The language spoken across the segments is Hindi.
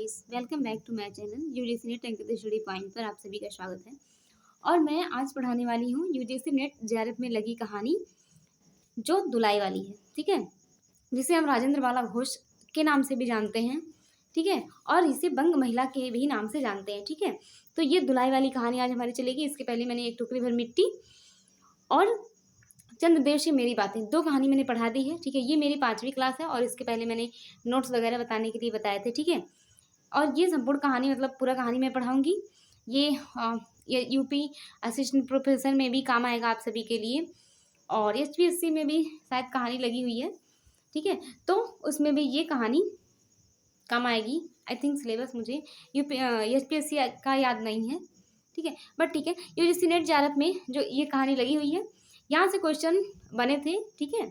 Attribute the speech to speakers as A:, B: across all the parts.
A: Guys, welcome back to my channel UGC NET Ankit study point पर आप सभी का स्वागत है। और मैं आज पढ़ाने वाली हूँ यूजीसी नेट जेआरएफ में लगी कहानी जो धुलाई वाली है। ठीक है, जिसे हम राजेंद्र बाला घोष के नाम से भी जानते हैं। ठीक है, और इसे बंग महिला के भी नाम से जानते हैं। ठीक है, तो ये धुलाई वाली कहानी आज हमारी चलेगी। इसके पहले मैंने एक टुकड़ी भर मिट्टी और चंद्रदेव से मेरी बातें, दो कहानी मैंने पढ़ा दी है। ठीक है, ये मेरी 5वीं क्लास है और इसके पहले मैंने नोट्स वगैरह बताने के लिए बताए थे। ठीक है, और ये संपूर्ण कहानी मतलब पूरा कहानी मैं पढ़ाऊँगी। ये यूपी असिस्टेंट प्रोफेसर में भी काम आएगा आप सभी के लिए, और एचपीएससी में भी शायद कहानी लगी हुई है। ठीक है, तो उसमें भी ये कहानी काम आएगी। आई थिंक सिलेबस मुझे यूपी एचपीएससी का याद नहीं है। ठीक है, बट ठीक है, यूजीसी नेट जेआरएफ में जो ये कहानी लगी हुई है, यहाँ से क्वेश्चन बने थे। ठीक है,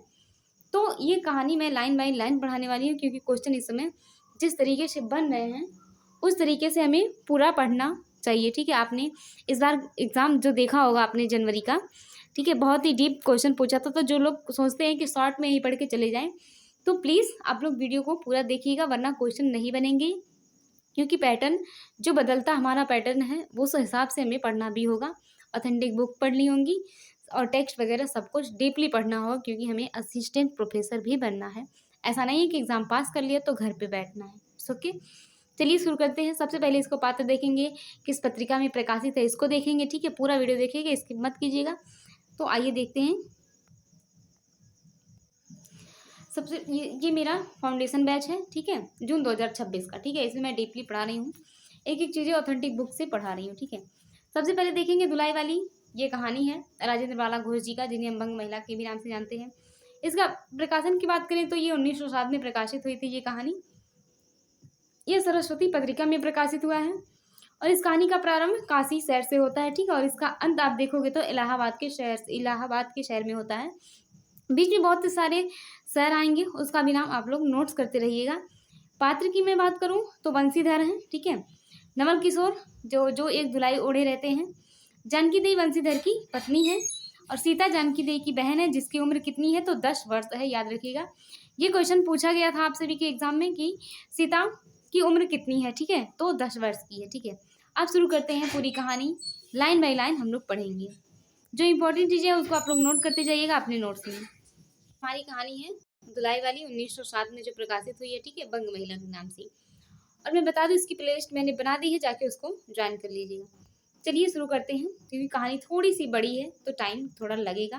A: तो ये कहानी मैं लाइन बाय लाइन पढ़ाने वाली हूँ, क्योंकि क्वेश्चन इस समय जिस तरीके से बन रहे हैं उस तरीके से हमें पूरा पढ़ना चाहिए। ठीक है, आपने इस बार एग्ज़ाम जो देखा होगा आपने जनवरी का, ठीक है, बहुत ही डीप क्वेश्चन पूछा था। तो जो लोग सोचते हैं कि शॉर्ट में ही पढ़ के चले जाएं, तो प्लीज़ आप लोग वीडियो को पूरा देखिएगा, वरना क्वेश्चन नहीं बनेंगे। क्योंकि पैटर्न जो बदलता हमारा पैटर्न है, वो उस हिसाब से हमें पढ़ना भी होगा। ऑथेंटिक बुक पढ़नी होंगी और टेक्स्ट वगैरह सब कुछ डीपली पढ़ना होगा, क्योंकि हमें असिस्टेंट प्रोफेसर भी बनना है। ऐसा नहीं है कि एग्ज़ाम पास कर लिया तो घर पे बैठना है। ओके, चलिए शुरू करते हैं। सबसे पहले इसको पात्र देखेंगे, किस पत्रिका में प्रकाशित है इसको देखेंगे। ठीक है, पूरा वीडियो देखिएगा, स्किप मत कीजिएगा। तो आइए देखते हैं। सबसे ये मेरा फाउंडेशन बैच है। ठीक है, जून 2026 का। ठीक है, इसमें मैं डीपली पढ़ा रही हूँ, एक एक चीज़ें ऑथेंटिक बुक से पढ़ा रही हूँ। ठीक है, सबसे पहले देखेंगे धुलाई वाली। ये कहानी है राजेंद्र बाला घोष जी का, जिन्हें हम बंग महिला के भी नाम से जानते हैं। इसका प्रकाशन की बात करें तो ये 1907 में प्रकाशित हुई थी ये कहानी। ये सरस्वती पत्रिका में प्रकाशित हुआ है। और इस कहानी का प्रारंभ काशी शहर से होता है। ठीक है, और इसका अंत आप देखोगे तो इलाहाबाद के शहर में होता है। बीच में बहुत सारे शहर आएंगे, उसका भी नाम आप लोग नोट्स करते रहिएगा। पात्र की मैं बात करूं तो बंसीधर हैं। ठीक है, नवल किशोर जो एक धुलाई ओढ़े रहते हैं। जानकी देवी बंसीधर की पत्नी है, और सीता जानकी देवी की बहन है, जिसकी उम्र कितनी है तो 10 वर्ष है। याद रखिएगा, ये क्वेश्चन पूछा गया था आप सभी के एग्जाम में कि सीता की उम्र कितनी है। ठीक है, तो 10 वर्ष की है। ठीक है, अब शुरू करते हैं पूरी कहानी, लाइन बाय लाइन हम लोग पढ़ेंगे। जो इंपॉर्टेंट चीज़ें हैं उसको आप लोग नोट करते जाइएगा अपने नोट्स में। हमारी कहानी है धुलाई वाली, 1907 में जो प्रकाशित हुई है। ठीक है, बंग महिला के नाम से। और मैं बता दूं, इसकी प्लेलिस्ट मैंने बना दी है, जाके उसको ज्वाइन कर लीजिएगा। चलिए शुरू करते हैं, क्योंकि कहानी थोड़ी सी बड़ी है तो टाइम थोड़ा लगेगा।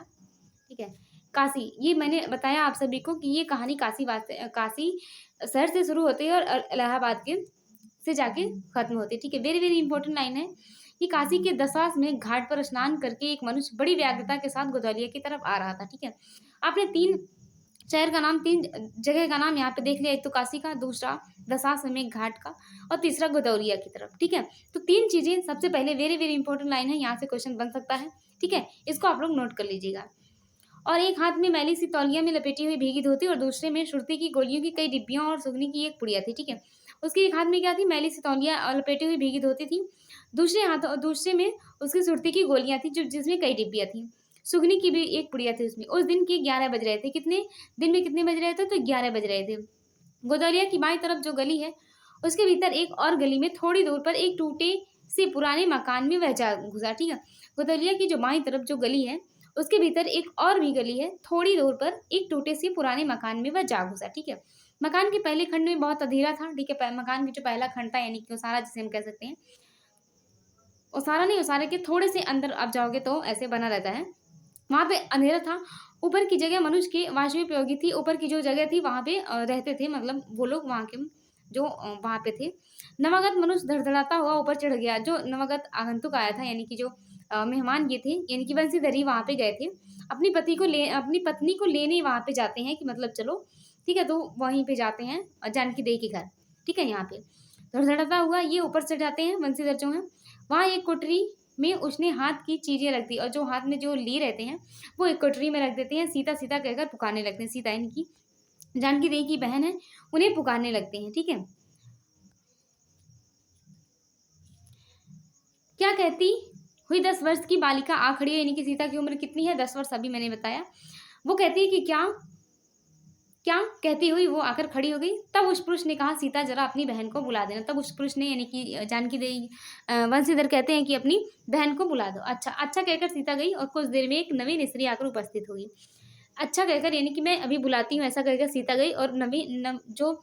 A: ठीक है, काशी, ये मैंने बताया आप सभी को कि ये कहानी काशी शहर से शुरू होती है और इलाहाबाद के से जाके खत्म होती है। ठीक है, वेरी वेरी इंपॉर्टेंट लाइन है कि काशी के दशाश्वमेध में घाट पर स्नान करके एक मनुष्य बड़ी व्याग्रता के साथ गोदौलिया की तरफ आ रहा था। ठीक है, आपने 3 शहर का नाम, 3 जगह का नाम यहाँ पे देख लिया। एक तो काशी का, दूसरा दशाश्वमेध घाट का, और तीसरा गोदौलिया की तरफ। ठीक है, तो 3 चीजें सबसे पहले, वेरी वेरी इंपॉर्टेंट लाइन है, यहाँ से क्वेश्चन बन सकता है। ठीक है, इसको आप लोग नोट कर लीजिएगा। और एक हाथ में मैली सी तौलिया में लपेटी हुई भीगी धोती, और दूसरे में सुर्ती की गोलियों की कई डिब्बियां और सुगनी की एक पुड़िया थी। ठीक है, उसके एक हाथ में क्या थी, मैली सी तौलिया लपेटी हुई भीगी धोती थी। दूसरे में उसकी सुर्ती की गोलियां थी, जिसमें कई डिब्बियां थी। सुगनी की भी एक पुड़िया थी उसमें। उस दिन के 11 बज रहे थे। कितने दिन में कितने बज रहे थे, तो 11 बज रहे थे। गोदौलिया की बाईं तरफ जो गली है, उसके भीतर एक और गली में थोड़ी दूर पर एक टूटे से पुराने मकान में वह जा घुसा। ठीक है, गोदौलिया की जो बाईं तरफ जो गली है, उसके भीतर एक और भी गली है, थोड़ी दूर पर एक टूटे से पुराने मकान में वह जा घुसा। ठीक है, मकान के पहले खंड में बहुत अंधेरा था। ठीक है, मकान की जो पहला खंड था, यानी कि ओसारा जिसे हम कह सकते हैं, ओसारा नहीं, ओसारे के थोड़े से अंदर आप जाओगे तो ऐसे बना रहता है, वहाँ पे अंधेरा था। ऊपर की जगह मनुष्य के वासोपयोगी थी। ऊपर की जो जगह थी वहाँ पे रहते थे, मतलब वो लोग वहाँ के जो वहाँ पे थे। नवागत मनुष्य धड़धड़ाता हुआ ऊपर चढ़ गया। जो नवागत आगंतुक आया था, यानी कि जो मेहमान ये थे, यानी कि बंसीधर वहाँ पे गए थे, अपनी पत्नी को लेने वहाँ पे जाते हैं, कि मतलब चलो ठीक है, तो वहीं पे जाते हैं जानकी देवी के घर। ठीक है, यहाँ पे धड़धड़ाता हुआ ये ऊपर चढ़ जाते हैं बंसीधर जो है। वहाँ एक कोठरी में उसने हाथ की चीजें रख दी, और जो हाथ में जो लिए रहते हैं वो एक कोठरी में रख देते हैं। सीता सीता कहकर पुकारने लगते हैं। सीता यानी कि जानकी देवी की बहन है, उन्हें पुकारने लगते हैं। ठीक है, क्या कहती हुई 10 वर्ष की बालिका आ खड़ी है, यानी कि सीता की उम्र कितनी है, 10 वर्ष, अभी मैंने बताया। वो कहती है कि क्या क्या कहती हुई वो आकर खड़ी हो गई। तब उस पुरुष ने कहा, सीता जरा अपनी बहन को बुला देना। तब उस पुरुष ने यानी कि जानकी देवी वंशीधर कहते हैं कि अपनी बहन को बुला दो। अच्छा अच्छा कहकर सीता गई और कुछ देर में एक नवीन स्त्री आकर उपस्थित हुई। अच्छा कहकर यानी कि मैं अभी बुलाती हूँ ऐसा कहकर सीता गई और जो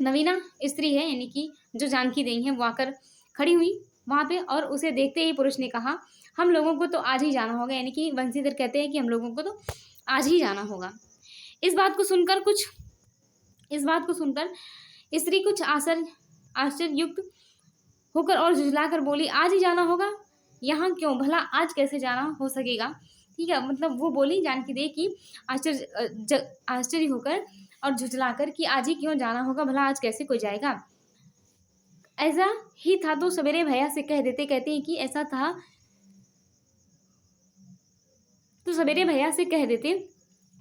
A: नवीना स्त्री है यानी कि जो जानकी देवी है वो आकर खड़ी हुई वहाँ पे, और उसे देखते ही पुरुष ने कहा, हम लोगों को तो आज ही जाना होगा। यानी कि वंशीधर कहते हैं कि हम लोगों को तो आज ही जाना होगा। इस बात को सुनकर स्त्री कुछ आश्चर्ययुक्त होकर और झुझलाकर बोली, आज ही जाना होगा? यहाँ क्यों? भला आज कैसे जाना हो सकेगा? ठीक है, मतलब वो बोली जानकी देवी की आश्चर्य होकर और झुझलाकर कि आज ही क्यों जाना होगा, भला आज कैसे कोई जाएगा? ऐसा ही था तो सवेरे भैया से कह देते। कहते हैं कि ऐसा था तो सवेरे भैया से कह देते,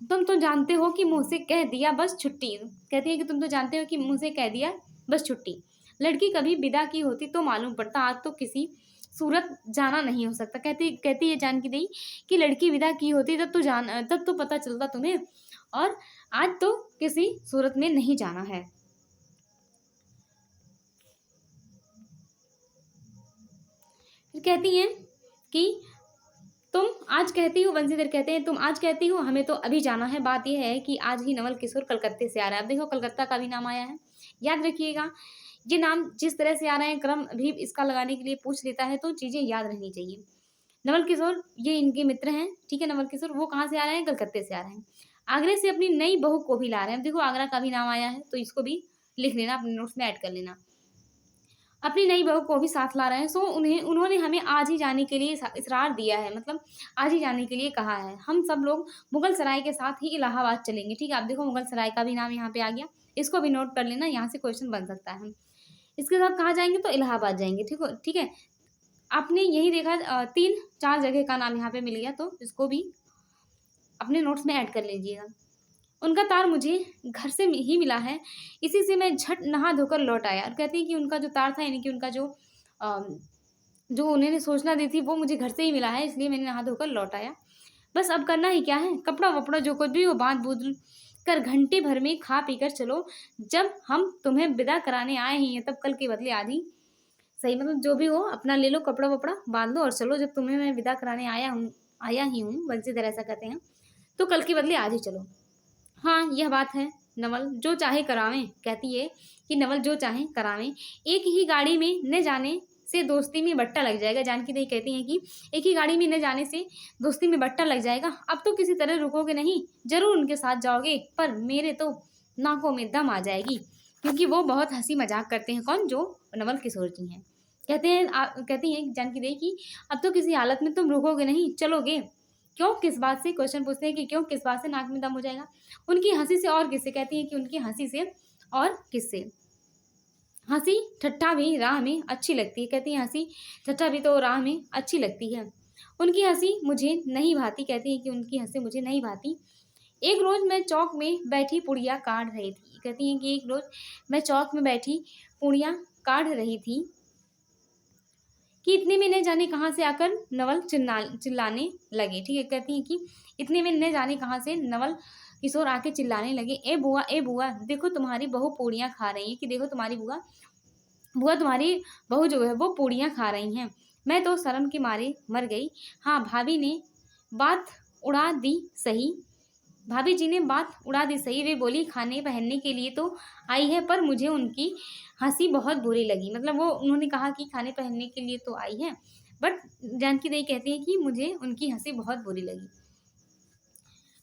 A: तुम तो जानते हो कि मुँह से कह दिया बस छुट्टी। कहती है कि तुम तो जानते हो कि मुँह से कह दिया बस छुट्टी। लड़की कभी विदा की होती तो मालूम पड़ता, आज तो किसी सूरत जाना नहीं हो सकता। कहती है जानकी देवी कि लड़की विदा की होती तब तो पता चलता तुम्हें, और आज तो किसी सूरत में नहीं जाना है। फिर कहती हैं कि तुम आज कहती हो, वंशीधर कहते हैं तुम आज कहती हो, हमें तो अभी जाना है। बात यह है कि आज ही नवल किशोर कलकत्ते से आ रहा है। अब देखो कलकत्ता का भी नाम आया है, याद रखिएगा। ये नाम जिस तरह से आ रहे हैं क्रम भी इसका लगाने के लिए पूछ लेता है, तो चीज़ें याद रहनी चाहिए। नवल किशोर ये इनके मित्र हैं, ठीक है। नवल किशोर वो कहाँ से आ रहे हैं? कलकत्ते से आ रहे हैं। आगरे से अपनी नई बहू को भी ला रहे हैं। देखो आगरा का भी नाम आया है, तो इसको भी लिख लेना, अपने नोट्स में ऐड कर लेना। अपनी नई बहू को भी साथ ला रहे हैं। सो उन्होंने हमें आज ही जाने के लिए इसरार दिया है, मतलब आज ही जाने के लिए कहा है। हम सब लोग मुगल सराय के साथ ही इलाहाबाद चलेंगे, ठीक है। आप देखो मुगल सराय का भी नाम यहाँ पे आ गया, इसको भी नोट कर लेना, यहाँ से क्वेश्चन बन सकता है। इसके साथ कहाँ जाएंगे? तो इलाहाबाद जाएंगे, ठीक है। आपने यही देखा 3-4 जगह का नाम यहाँ पे मिल गया, तो इसको भी अपने नोट्स में ऐड कर लीजिएगा। उनका तार मुझे घर से ही मिला है, इसी से मैं झट नहा धोकर लौट आया। और कहते हैं कि उनका जो तार था यानी कि उनका जो उन्होंने सूचना दी थी वो मुझे घर से ही मिला है, इसलिए मैंने नहा धोकर लौट आया। बस अब करना ही क्या है, कपड़ा वपड़ा जो कुछ भी वो बांध बूंद कर घंटे भर में खा पी कर चलो। जब हम तुम्हें विदा कराने आए ही हैं, तब कल के बदले आधी सही, मतलब जो भी हो अपना ले लो, कपड़ा वपड़ा बांध लो और चलो। जब तुम्हें मैं विदा कराने आया ही हूँ, वंशीधर ऐसा कहते हैं, तो कल के बदले आज ही चलो। हाँ यह बात है, नवल जो चाहे करावें। कहती है कि नवल जो चाहे करावें, एक ही गाड़ी में न जाने से दोस्ती में बट्टा लग जाएगा। जानकी देवी कहती हैं कि एक ही गाड़ी में न जाने से दोस्ती में बट्टा लग जाएगा। अब तो किसी तरह रुकोगे नहीं, जरूर उनके साथ जाओगे, पर मेरे तो नाकों में दम आ जाएगी, क्योंकि वो बहुत हंसी मजाक करते हैं। कौन? जो नवल किशोर जी हैं। कहती हैं जानकी देवी कि अब तो किसी हालत में तुम रुकोगे नहीं, चलोगे। क्यों? किस बात से? क्वेश्चन पूछते हैं कि क्यों, किस बात से नाक में दम हो जाएगा? उनकी हंसी से और किससे? कहती है कि उनकी हंसी से और किससे? हंसी ठट्ठा भी राह में अच्छी लगती है। कहती है हंसी ठट्ठा भी तो राह में अच्छी लगती है। उनकी हंसी मुझे नहीं भाती। कहती है कि उनकी हंसी मुझे नहीं भाती। एक रोज मैं चौक में बैठी पुड़िया काट रही थी। कहती हैं कि एक रोज मैं चौक में बैठी पुड़िया काट रही थी कि इतने में न जाने कहाँ से आकर नवल चिल्लाने लगे, ठीक है। कहती हैं कि इतने में न जाने कहाँ से नवल किशोर आके चिल्लाने लगे, ए बुआ देखो तुम्हारी बहू पूड़ियाँ खा रही है। कि देखो तुम्हारी बुआ तुम्हारी बहू जो है वो पूड़ियाँ खा रही हैं। मैं तो शर्म के मारे मर गई। हाँ भाभी ने बात उड़ा दी सही, भाभी जी ने बात उड़ा दी सही। वे बोली खाने पहनने के लिए तो आई है, पर मुझे उनकी हंसी बहुत बुरी लगी। मतलब उन्होंने कहा कि खाने पहनने के लिए तो आई है, बट जानकी देवी कहती है कि मुझे उनकी हंसी बहुत बुरी लगी।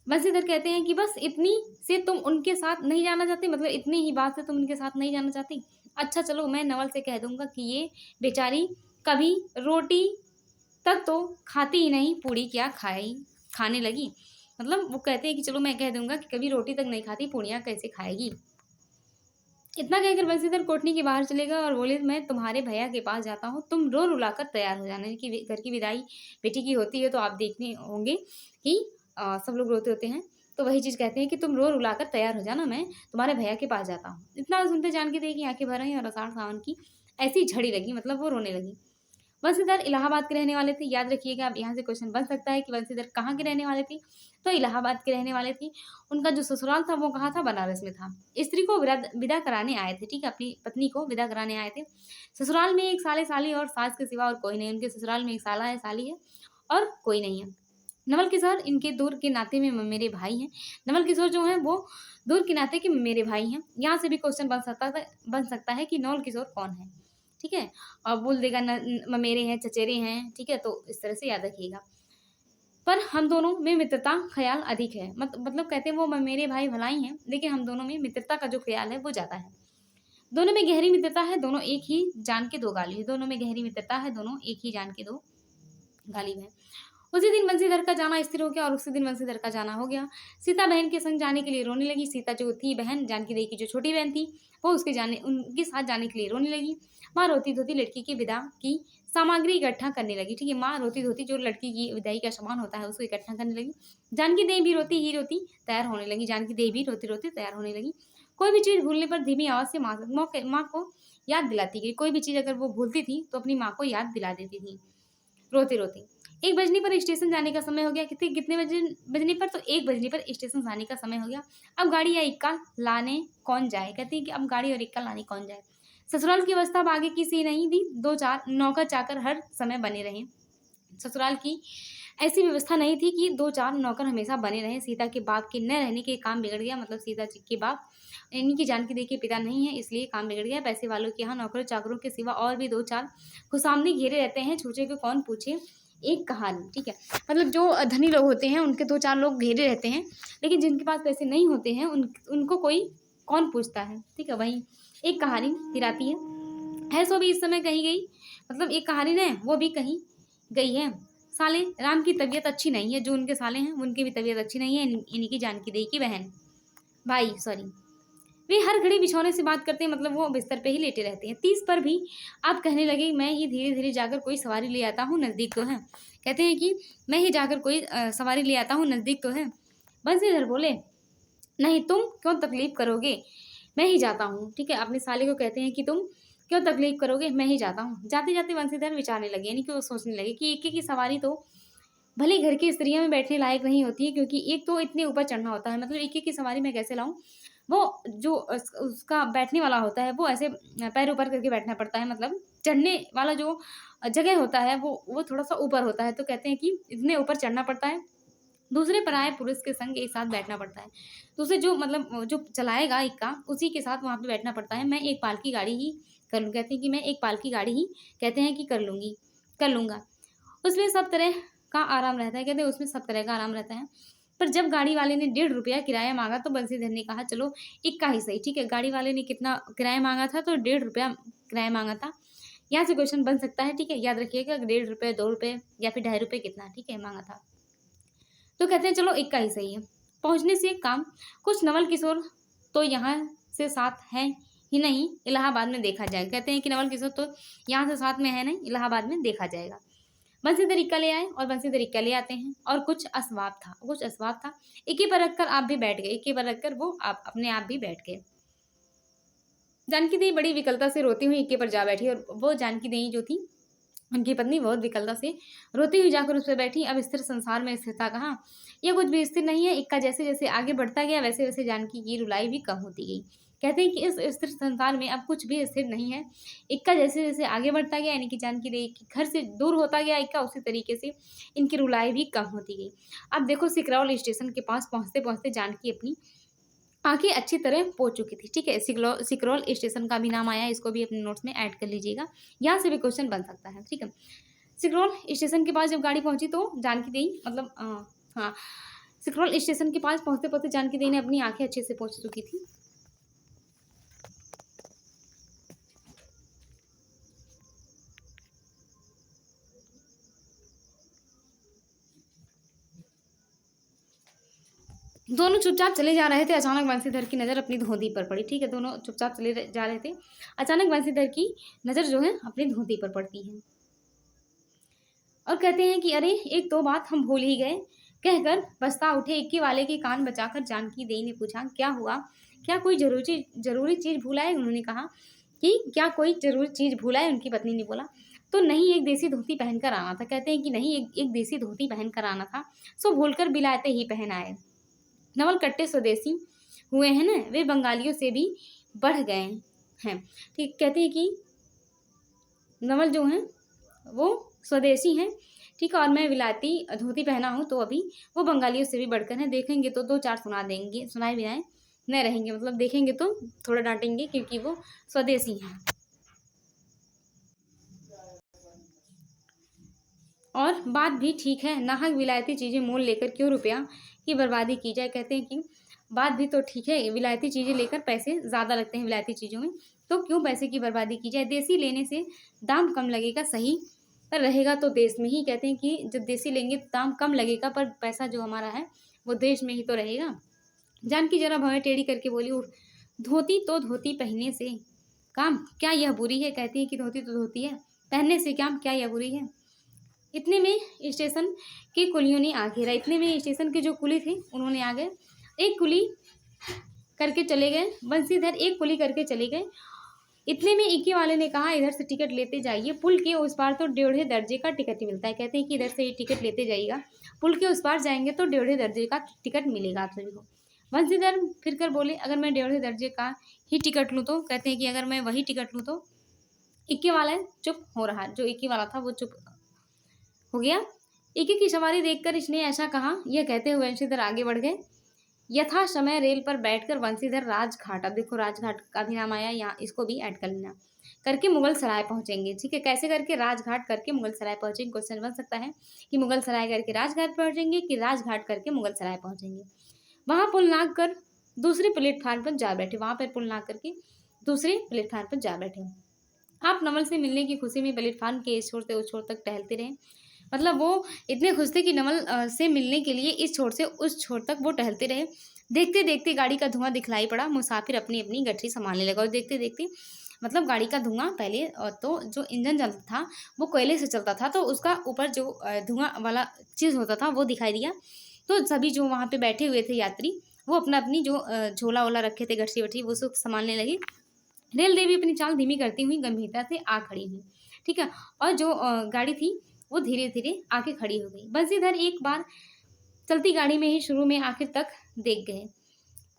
A: वंशीधर कहते हैं कि बस इतनी से तुम उनके साथ नहीं जाना चाहती, मतलब इतनी ही बात से तुम उनके साथ नहीं जाना चाहती। अच्छा चलो, मैं नवल से कह दूंगा कि ये बेचारी कभी रोटी तक तो खाती ही नहीं, पूड़ी क्या खाने लगी। मतलब वो कहते हैं कि चलो मैं कह दूंगा कि कभी रोटी तक नहीं खाती, पूड़ियाँ कैसे खाएगी। इतना कहकर बंसीधर कोठनी के बाहर चलेगा और बोले, मैं तुम्हारे भैया के पास जाता हूँ, तुम रो रुलाकर तैयार हो जाना। कि घर की विदाई बेटी की होती है तो आप देखने होंगे कि सब लोग रोते होते हैं, तो वही चीज़ कहते हैं कि तुम रो रुलाकर तैयार हो जाना, मैं तुम्हारे भैया के पास जाता हूँ। इतना सुनते जानकी देवी की आंखें भर आई और आषाढ़ सावन की ऐसी झड़ी लगी, मतलब वो रोने लगी। बंसीधर इलाहाबाद के रहने वाले थे, याद रखिएगा। अब यहाँ से क्वेश्चन बन सकता है कि बंसीधर कहाँ के रहने वाले थे, तो इलाहाबाद के रहने वाले थे। उनका जो ससुराल था वो कहाँ था, बनारस में था। स्त्री को विदा कराने आए थे, ठीक है, अपनी पत्नी को विदा कराने आए थे। ससुराल में एक साले साली और सास के सिवा और कोई नहीं, उनके ससुराल में एक साला है, साली है और कोई नहीं है। नवल किशोर इनके दूर के नाते में मेरे भाई हैं। नवल किशोर जो हैं वो दूर के नाते के मेरे भाई हैं। यहाँ से भी क्वेश्चन बन सकता है कि नवल किशोर कौन है, ठीक है, और बोल देगा ममेरे हैं, चचेरे हैं, ठीक है, तो इस तरह से याद रखिएगा। पर हम दोनों में मित्रता ख्याल अधिक है, मतलब कहते हैं वो मेरे भाई भलाई हैं, लेकिन हम दोनों में मित्रता का जो ख्याल है वो ज़्यादा है। दोनों में गहरी मित्रता है, दोनों एक ही जान के दो गालिब है। दोनों में गहरी मित्रता है, दोनों एक ही जान के दो गालिब है। उसी दिन बंसीधर का जाना स्थिर हो गया और उसी दिन बंसीधर का जाना हो गया। सीता बहन के संग जाने के लिए रोने लगी। सीता जो थी बहन, जानकी देवी की जो छोटी बहन थी, वो उनके साथ जाने के लिए रोने लगी। माँ रोती धोती लड़की की विदा की सामग्री इकट्ठा करने लगी, ठीक है। माँ रोती धोती जो लड़की की विदाई का सामान होता है उसको इकट्ठा करने लगी। जानकी देवी भी रोती ही रोती तैयार होने लगी। जानकी देवी भी रोती रोती तैयार होने लगी। कोई भी चीज़ भूलने पर धीमी आवाज़ से माँ को याद दिलाती गई। कोई भी चीज़ अगर वो भूलती थी तो अपनी माँ को याद दिला देती थी रोते रोते। 1 बजने पर स्टेशन जाने का समय हो गया। कितने बजने पर, तो 1 बजने पर स्टेशन जाने का समय हो गया। अब गाड़ी या इक्का लाने कौन जाए, कहती है कि अब गाड़ी और इक्का लाने कौन जाए। ससुराल की अवस्था अब आगे की सी नहीं थी। 2-4 नौकर चाकर हर समय बने रहे। ससुराल की ऐसी व्यवस्था नहीं थी कि 2-4 नौकर हमेशा बने रहे। सीता के बाप के न रहने के काम बिगड़ गया, मतलब सीता जी के बाप इनकी जानकी देवी के पिता नहीं है, इसलिए काम बिगड़ गया। पैसे वालों के यहाँ नौकरों चाकरों के सिवा और भी 2-4 खुशामदी घेरे रहते हैं, छूछे को कौन पूछे एक कहानी, ठीक है। मतलब जो धनी लोग होते हैं उनके 2-4 लोग घेरे रहते हैं, लेकिन जिनके पास पैसे नहीं होते हैं उनको कोई कौन पूछता है, ठीक है। वही एक कहानी फिराती है सो भी इस समय कहीं गई, मतलब एक कहानी ने वो भी कहीं गई है। साले राम की तबीयत अच्छी नहीं है, जो उनके साले हैं उनकी भी तबीयत अच्छी नहीं है। इन्हीं की जानकी देवी की बहन भाई सॉरी, वे हर घड़ी बिछौने से बात करते हैं, मतलब वो बिस्तर पे ही लेटे रहते हैं। 30 पर भी आप कहने लगे मैं ही धीरे धीरे जाकर कोई सवारी ले आता हूँ, नज़दीक तो है। कहते हैं कि मैं ही जाकर कोई सवारी ले आता हूँ, नज़दीक तो है। बंसीधर बोले नहीं, तुम क्यों तकलीफ करोगे, मैं ही जाता हूँ, ठीक है। अपने साले को कहते हैं कि तुम क्यों तकलीफ करोगे, मैं ही जाता हूँ। जाते जाते बंसीधर विचारने लगे, यानी कि वो सोचने लगे कि एक की सवारी तो भले घर की स्त्रियां में बैठने लायक नहीं होती है, क्योंकि एक तो इतने ऊपर चढ़ना होता है, मतलब एक की सवारी मैं कैसे लाऊं। वो जो उसका बैठने वाला होता है वो ऐसे पैर ऊपर करके बैठना पड़ता है, मतलब चढ़ने वाला जो जगह होता है वो थोड़ा सा ऊपर होता है, तो कहते हैं कि इतने ऊपर चढ़ना पड़ता है। दूसरे पराये पुरुष के संग एक साथ बैठना पड़ता है। दूसरे जो मतलब जो चलाएगा इक्का उसी के साथ वहाँ पे बैठना पड़ता है। मैं एक पाल की गाड़ी ही कर लूँ, कहते हैं कि मैं एक पाल की गाड़ी ही कहते हैं कि कर लूँगा। उसमें सब तरह का आराम रहता है, कहते हैं उसमें सब तरह का आराम रहता है। पर जब गाड़ी वाले ने 1.5 रुपया किराया मांगा तो बंसीधर ने कहा चलो इक्का ही सही, ठीक है। गाड़ी वाले ने कितना किराया मांगा था, तो 1.5 रुपया किराया मांगा था। यहाँ से क्वेश्चन बन सकता है, ठीक है, याद रखिएगा। 1.5 रुपये, 2 रुपये या फिर 2.5 रुपये कितना, ठीक है, मांगा था। तो कहते हैं चलो इक्का ही सही है। पहुँचने से एक काम, कुछ नवल किशोर तो यहाँ से साथ हैं ही नहीं, इलाहाबाद में देखा जाएगा। कहते हैं कि नवल किशोर तो यहाँ से साथ में है नहीं, इलाहाबाद में देखा जाएगा। बंसीधर इक्का ले आए और बंसीधर इक्का ले आते हैं। और कुछ असवाब था। इक्के पर रखकर आप भी बैठ गए, इक्के पर रखकर वो आप अपने आप भी बैठ गए। जानकी देवी बड़ी विकलता से रोती हुई इक्के पर जा बैठी, और वो जानकी देवी जो थी उनकी पत्नी बहुत विकलता से रोती हुई जाकर उस पर बैठी। अब स्थिर संसार में स्थिरता कहाँ, यह कुछ भी स्थिर नहीं है। इक्का जैसे जैसे आगे बढ़ता गया वैसे वैसे जानकी की रुलाई भी कम होती गई। कहते हैं कि इस स्थिर संसार में अब कुछ भी स्थिर नहीं है। इक्का जैसे जैसे आगे बढ़ता गया, यानी कि जानकी देवी घर से दूर होता गया इक्का, उसी तरीके से इनकी रुलाई भी कम होती गई। अब देखो सिकरौल स्टेशन के पास पहुँचते पहुँचते जानकी अपनी आंखें अच्छी तरह पहुँच चुकी थी, ठीक है। सिकरौल स्टेशन का भी नाम आया है, इसको भी अपने नोट्स में ऐड कर लीजिएगा, यहाँ से भी क्वेश्चन बन सकता है, ठीक है। सिकरौल स्टेशन के पास जब गाड़ी पहुंची तो जानकी देवी मतलब हाँ, सिकरौल स्टेशन के पास पहुंचते पहुंचते जानकी देवी ने अपनी आंखें अच्छे से पहुंच चुकी थी। दोनों चुपचाप चले जा रहे थे, अचानक बंसीधर की नज़र अपनी धोती पर पड़ी, ठीक है। दोनों चुपचाप चले जा रहे थे, अचानक बंसीधर की नज़र जो है अपनी धोती पर पड़ती है और कहते हैं कि अरे एक तो बात हम भूल ही गए, कहकर बस्ता उठे। इक्के वाले के कान बचाकर जानकी देवी ने पूछा क्या हुआ, क्या कोई जरूरी चीज़ भूला है। उन्होंने कहा कि क्या कोई जरूरी चीज़ भूला है, उनकी पत्नी ने बोला तो नहीं एक देसी धोती पहनकर आना था। कहते हैं कि नहीं एक देसी धोती पहनकर आना था, सो भूलकर बिलाते ही पहन आए। नवल कट्टे स्वदेशी हुए हैं ना, वे बंगालियों से भी बढ़ गए हैं। ठीक, कहते हैं कि नवल जो हैं वो स्वदेशी हैं, ठीक है, और मैं विलायती धोती पहना हूँ, तो अभी वो बंगालियों से भी बढ़कर हैं। देखेंगे तो दो चार सुना देंगे, सुनाए बिनाए न रहेंगे, मतलब देखेंगे तो थोड़ा डांटेंगे क्योंकि वो स्वदेशी हैं। और बात भी ठीक है, नाहक विलायती चीज़ें मोल लेकर क्यों रुपया की बर्बादी की जाए। कहते हैं कि बात भी तो ठीक है, विलायती चीज़ें लेकर पैसे ज़्यादा लगते हैं विलायती चीज़ों में, तो क्यों पैसे की बर्बादी की जाए। देसी लेने से दाम कम लगेगा, सही पर रहेगा तो देश में ही। कहते हैं कि जब देसी लेंगे तो दाम कम लगेगा, पर पैसा जो हमारा है वो देश में ही तो रहेगा। जानकी जरा भवें टेढ़ी करके बोली, उठ, धोती तो धोती पहनने से काम क्या यह बुरी है। कहती है कि धोती तो धोती है, पहनने से काम क्या यह बुरी है। इतने में स्टेशन के कुलियों ने आ घेरा। इतने में स्टेशन के जो कुली थे उन्होंने आ गए, एक कुली करके चले गए, बंसीधर एक कुली करके चले गए। इतने में इक्के वाले ने कहा, इधर से टिकट लेते जाइए, पुल के उस पार तो 1.5 दर्जे का टिकट ही मिलता है। कहते हैं कि इधर से ये टिकट लेते जाइएगा, पुल के उस पार जाएंगे तो 1.5 दर्जे का टिकट मिलेगा आप सभी को। बंसीधर फिर कर बोले, अगर मैं 1.5 दर्जे का ही टिकट लूँ तो। कहते हैं कि अगर मैं वही टिकट लूँ तो। इक्के वाला चुप हो रहा, जो इक्के वाला था वो चुप हो गया। इक्के की सवारी देखकर इसने ऐसा कहा, यह कहते हुए बंशीधर आगे बढ़ गए। यथा समय रेल पर बैठकर बंशीधर राजघाट, अब देखो राजघाट का भी नाम आया, यहाँ इसको भी ऐड कर लेना, करके मुगल सराय पहुंचेंगे। ठीक है, कैसे करके, राजघाट करके मुगल सराय पहुंचेंगे। क्वेश्चन बन सकता है कि मुगल सराय करके राजघाट पहुंचेंगे कि राजघाट करके मुगल सराय पहुंचेंगे। वहां पुल नाग कर दूसरे प्लेटफार्म पर जा बैठे, वहां पर पुल नाग करके दूसरे प्लेटफार्म पर जा बैठे। आप नवल से मिलने की खुशी में प्लेटफार्म के इस छोर से उस छोर तक टहलते रहे। मतलब वो इतने खुश थे कि नवल से मिलने के लिए इस छोर से उस छोर तक वो टहलते रहे। देखते देखते गाड़ी का धुआं दिखलाई पड़ा, मुसाफिर अपनी अपनी गठरी संभालने लगा। और देखते देखते मतलब गाड़ी का धुआं पहले तो जो इंजन चलता था वो कोयले से चलता था, तो उसका ऊपर जो धुआं वाला चीज़ होता था वो दिखाई दिया। तो सभी जो वहाँ पे बैठे हुए थे यात्री, वो अपना अपनी जो झोला वोला रखे थे, गठरी वठरी, वो सब संभालने लगे। रेल देवी अपनी चाल धीमी करती हुई गंभीरता से आ खड़ी हुई। ठीक है, और जो गाड़ी थी वो धीरे धीरे आके खड़ी हो गई। बंसीधर एक बार चलती गाड़ी में ही शुरू में आखिर तक देख गए,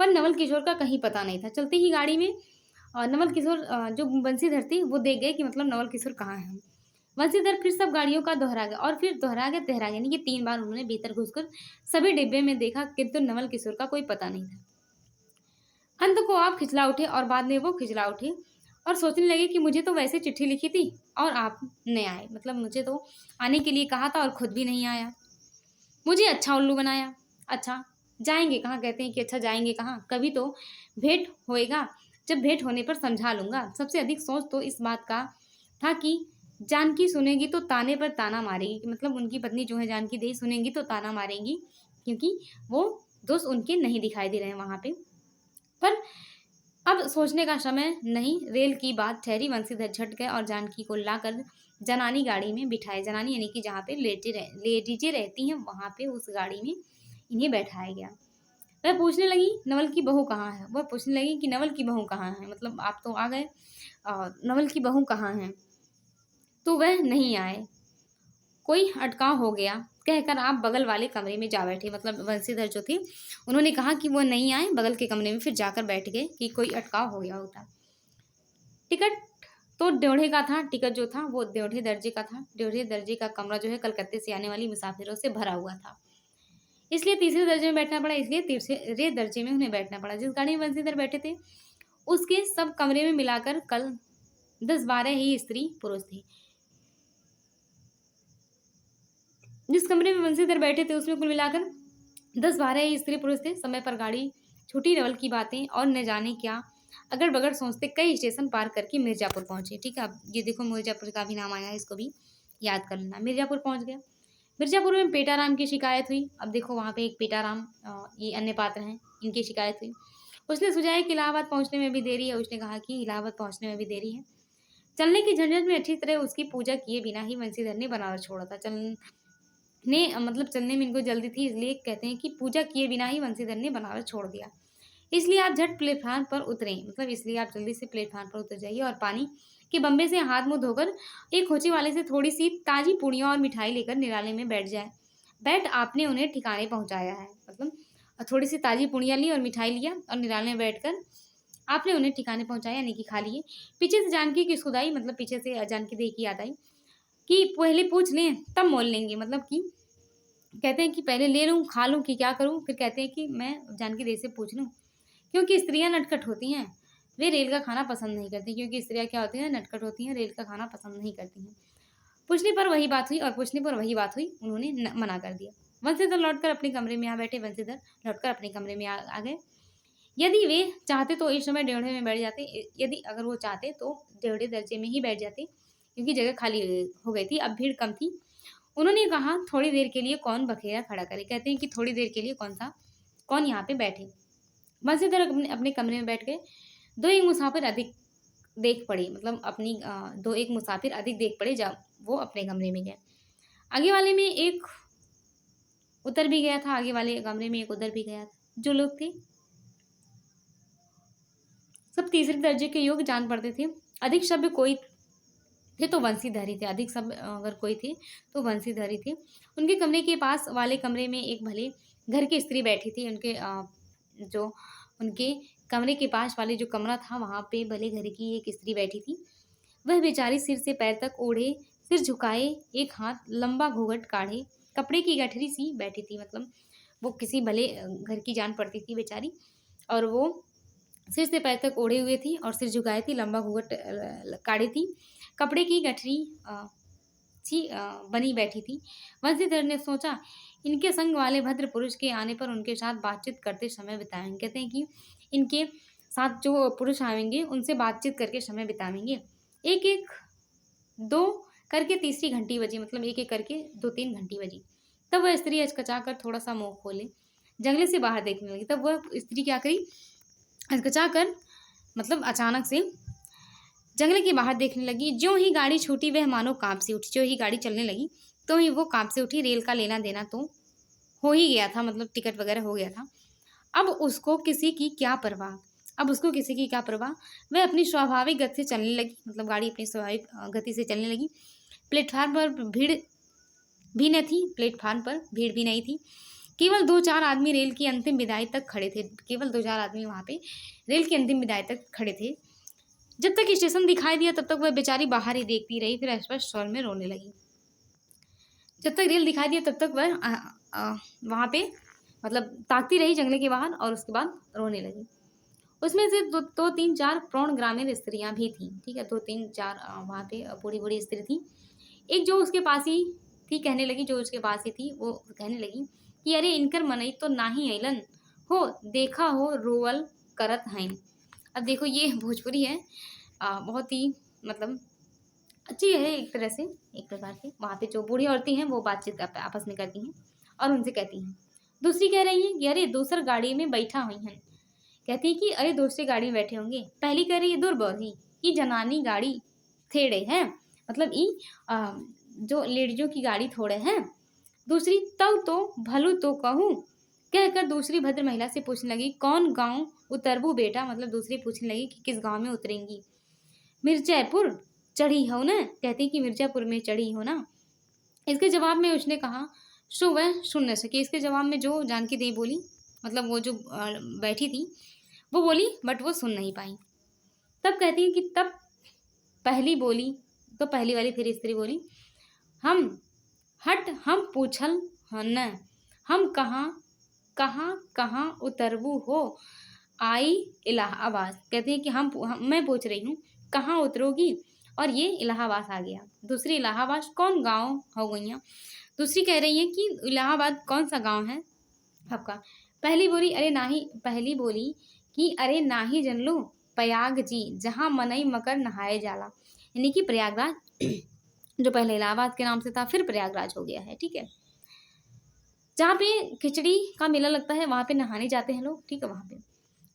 A: पर नवल किशोर का कहीं पता नहीं था। चलती ही गाड़ी में नवल किशोर जो बंसीधर थी वो देख गए कि मतलब नवल किशोर कहाँ है। बंसीधर फिर सब गाड़ियों का दोहरा गया, और फिर दोहरा गया तहरा गया, यानी कि 3 बार उन्होंने भीतर घुसकर सभी डिब्बे में देखा, किंतु नवल किशोर का कोई पता नहीं था। अंत को आप खिंचला उठे, और बाद में वो खिंचला उठे और सोचने लगे कि मुझे तो वैसे चिट्ठी लिखी थी और आप नहीं आए, मतलब मुझे तो आने के लिए कहा था और खुद भी नहीं आया, मुझे अच्छा उल्लू बनाया। अच्छा जाएंगे कहाँ, कहते हैं कि अच्छा जाएंगे कहाँ, कभी तो भेंट होएगा, जब भेंट होने पर समझा लूंगा। सबसे अधिक सोच तो इस बात का था कि जानकी सुनेगी तो ताने पर ताना मारेगी, कि मतलब उनकी पत्नी जो है जानकी देवी सुनेंगी तो ताना मारेंगी, क्योंकि वो दोस्त उनके नहीं दिखाई दे रहे हैं वहाँ पे। पर अब सोचने का समय नहीं, रेल की बात ठहरी। बंसीधर झट गए और जानकी को लाकर जनानी गाड़ी में बिठाए। जनानी यानी कि जहाँ पे लेडीजें रहती हैं, वहाँ पे उस गाड़ी में इन्हें बैठाया गया। वह पूछने लगी नवल की बहू कहाँ है, वह पूछने लगी कि नवल की बहू कहाँ है, मतलब आप तो आ गए और नवल की बहू कहाँ है, तो वह नहीं आए, कोई अटकाव हो गया, कहकर आप बगल वाले कमरे में जा बैठे। मतलब बंसीधर जो थे उन्होंने कहा कि वो नहीं आए, बगल के कमरे में फिर जाकर बैठ गए कि कोई अटकाव हो गया होता। टिकट तो 1.5 का था, टिकट जो था वो 1.5 दर्जे का था। 1.5 दर्जे का कमरा जो है कलकत्ते से आने वाली मुसाफिरों से भरा हुआ था, इसलिए तीसरे दर्जे में बैठना पड़ा, इसलिए तीसरे दर्जे में उन्हें बैठना पड़ा। जिस गाड़ी में बंसीधर बैठे थे उसके सब कमरे में मिलाकर कल 10-12 ही स्त्री पुरुष थे। जिस कमरे में बंसीधर बैठे थे उसमें कुल मिलाकर 10-12 ही स्त्री पुरुष थे। समय पर गाड़ी छूटी, नवल की बातें और न जाने क्या अगर बगड़ सोचते कई स्टेशन पार करके मिर्जापुर पहुंचे। ठीक है, अब ये देखो मिर्जापुर का भी नाम आया है, इसको भी याद कर लेना। मिर्जापुर पहुंच गया। मिर्जापुर में पेटाराम की शिकायत हुई। अब देखो वहाँ पे एक पेटाराम, ये अन्य पात्र हैं, इनकी शिकायत हुई। उसने सुझाया कि इलाहाबाद पहुँचने में भी देरी है। उसने कहा कि इलाहाबाद पहुँचने में भी देरी है। चलने की झंझट में अच्छी तरह उसकी पूजा किए बिना ही बंसीधर ने बनारस छोड़ा था। मतलब चलने में इनको जल्दी थी, इसलिए कहते हैं कि पूजा किए बिना ही बंसीधर ने बनारस छोड़ दिया। इसलिए आप झट प्लेटफार्म पर उतरें, मतलब इसलिए आप जल्दी से प्लेटफार्म पर उतर जाइए और पानी कि बम्बे से हाथ मुंह धोकर एक खोचे वाले से थोड़ी सी ताजी पूड़ियाँ और मिठाई लेकर निराले में बैठ जाए। बैठ आपने उन्हें ठिकाने पहुंचाया है, मतलब थोड़ी सी ताजी पूड़ियाँ ली और मिठाई लिया और निराले में बैठकर आपने उन्हें ठिकाने पहुंचाया, यानी कि खा लिए। पीछे से जानकी की खुदाई, मतलब पीछे से जानकी देह की याद आई कि पहले पूछ लें तब मोल लेंगे, मतलब कि कहते हैं कि पहले ले लूँ खा लूँ कि क्या करूँ, फिर कहते हैं कि मैं जानकी देह से पूछ लूँ, क्योंकि स्त्रियां नटखट होती हैं, वे रेल का खाना पसंद नहीं करती, क्योंकि स्त्रियां क्या होती हैं, नटखट होती हैं, रेल का खाना पसंद नहीं करती हैं। पूछने पर वही बात हुई और पूछने पर वही बात हुई, उन्होंने मना कर दिया। वंशीधर लौटकर अपने कमरे में आ बैठे। वंशीधर लौटकर अपने कमरे में आ गए। यदि वे चाहते तो इस समय डेढ़े में बैठ जाते, यदि अगर वो चाहते तो डेढ़े दर्जे में ही बैठ जाते, क्योंकि जगह खाली हो गई थी, अब भीड़ कम थी। उन्होंने कहा थोड़ी देर के लिए कौन बखेरा खड़ा करे, कहते हैं कि थोड़ी देर के लिए कौन यहाँ पे बैठे। वंशीधर अपने कमरे में बैठ गए। दो एक मुसाफिर अधिक देख पड़े, मतलब अपनी दो एक मुसाफिर अधिक देख पड़े जब वो अपने कमरे में गए। आगे वाले में एक उतर भी गया था, आगे वाले कमरे में एक उतर भी गया था। जो लोग थे सब तीसरे दर्जे के योग्य जान पड़ते थे। अधिक सभ्य कोई थे तो वंशीधर थे, अधिक सभ्य अगर कोई थे तो वंशीधर थे। उनके कमरे के पास वाले कमरे में एक भले घर की स्त्री बैठी थी। उनके कमरे के पास वाले जो कमरा था वहाँ पे भले घर की एक स्त्री बैठी थी। वह बेचारी सिर से पैर तक ओढ़े, सिर झुकाए, एक हाथ लंबा घूंघट काढ़े, कपड़े की गठरी सी बैठी थी, मतलब वो किसी भले घर की जान पड़ती थी बेचारी, और वो सिर से पैर तक ओढ़े हुए थी और सिर झुकाए थी, लंबा घूंघट काढ़ी थी, कपड़े की गठरी सी बनी बैठी थी। वंशीधर ने सोचा इनके संग वाले भद्र पुरुष के आने पर उनके साथ बातचीत करते समय बिताएंगे। कहते हैं कि इनके साथ जो पुरुष आएंगे उनसे बातचीत करके समय बिताएंगे। एक एक दो करके तीसरी घंटी बजी, मतलब एक एक करके 2-3 घंटी बजी। तब वह स्त्री हचकचा कर थोड़ा सा मुंह खोले, जंगले से बाहर देखने लगी। तब वह स्त्री क्या करी, हचकचा कर मतलब अचानक से जंगले के बाहर देखने लगी। ज्यों ही गाड़ी छूटी वह मानो कांप से उठी। जो ही गाड़ी चलने लगी तो ही वो कांप से उठी। रेल का लेना देना तो हो ही गया था, मतलब टिकट वगैरह हो गया था। अब उसको किसी की क्या परवाह, वह अपनी स्वाभाविक गति से चलने लगी, मतलब गाड़ी अपनी स्वाभाविक गति से चलने लगी। प्लेटफार्म पर भीड़ भी न थी, प्लेटफार्म पर भीड़ भी नहीं थी। केवल 2-4 आदमी रेल की अंतिम विदाई तक खड़े थे। केवल 2-4 आदमी वहाँ पे रेल की अंतिम विदाई तक खड़े थे। जब तक स्टेशन दिखाई दिया तब तक वह बेचारी बाहर ही देखती रही, फिर स्पष्ट स्वर में रोने लगी। जब तक रेल दिखाई दिया तब तक वह वहाँ पे मतलब ताकती रही जंगले के बाहर, और उसके बाद रोने लगी। उसमें से 2-3-4 प्रौढ़ ग्रामीण स्त्रियां भी थीं, ठीक है, 2-3-4 वहाँ पे बूढ़ी बूढ़ी स्त्री थी। एक जो उसके पास ही थी कहने लगी, वो कहने लगी कि अरे इनकर मनई तो नाही अइलन हो, देखा हो रोवल करत हैं। अब देखो ये भोजपुरी है, बहुत ही मतलब अच्छी है एक तरह से, एक प्रकार से। वहाँ पे जो बूढ़ी औरतें हैं वो बातचीत आपस में करती हैं और उनसे कहती हैं। दूसरी कह रही है कि अरे दूसर गाड़ी में बैठा हुई हैं, कहती है कि अरे दूसरी गाड़ी में बैठे होंगे। पहली कह रही है दुर्बोधी कि जनानी गाड़ी थेड़े हैं, मतलब जो लेडीजों की गाड़ी थोड़े हैं। दूसरी तब तो भलू तो कहूँ, कहकर दूसरी भद्र महिला से पूछने लगी कौन गांव उतरबू बेटा, मतलब दूसरी पूछने लगी कि किस गांव में उतरेंगी। मिर्जापुर चढ़ी हो ना, कहती कि मिर्जापुर में चढ़ी हो ना। इसके जवाब में उसने कहा सो वह सुन न सके। इसके जवाब में जो जानकी देवी बोली, मतलब वो जो बैठी थी वो बोली, बट वो सुन नहीं पाई। तब कहती है कि तब पहली बोली, तो पहली वाली फिर स्त्री बोली हम पूछल न, हम कहाँ उतरबू हो आई इलाहाबाद। कहते हैं कि मैं पूछ रही हूँ कहाँ उतरोगी, और ये इलाहाबाद आ गया। दूसरी इलाहाबाद कौन गांव हो गई। दूसरी कह रही है कि इलाहाबाद कौन सा गांव है आपका। पहली बोली कि अरे नाही जन लो प्रयाग जी, जहाँ मनई मकर नहाए जाला, यानी कि प्रयागराज जो पहले इलाहाबाद के नाम से था फिर प्रयागराज हो गया है, ठीक है। जहाँ पे खिचड़ी का मेला लगता है वहाँ पे नहाने जाते हैं लोग, ठीक है, वहाँ पे।